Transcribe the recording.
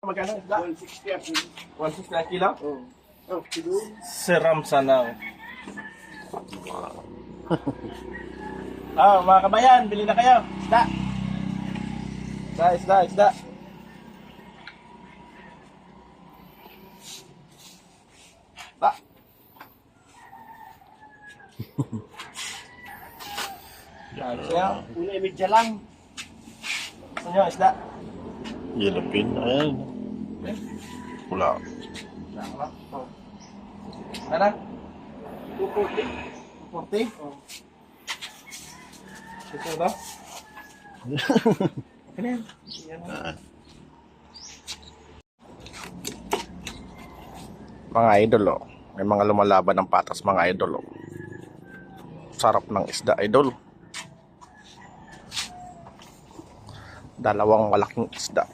Magkano isda? 160 ang kilo. 160 na kilo? Oh. Oh, kilo. Siram sana. Mga kabayan, bili na kayo. Isda. Isda. Isda. Yan siya. Una imidya lang. Ano yung isda? Yellowfin, ayan. Pula. Ano? 240. 40? Oh. Ito ba? Okay na yan. Yan na. Mga idol, oh. May mga lumalaban ng patas, mga idol, oh. Sarap ng isda, idol. Dalawang malaking isda.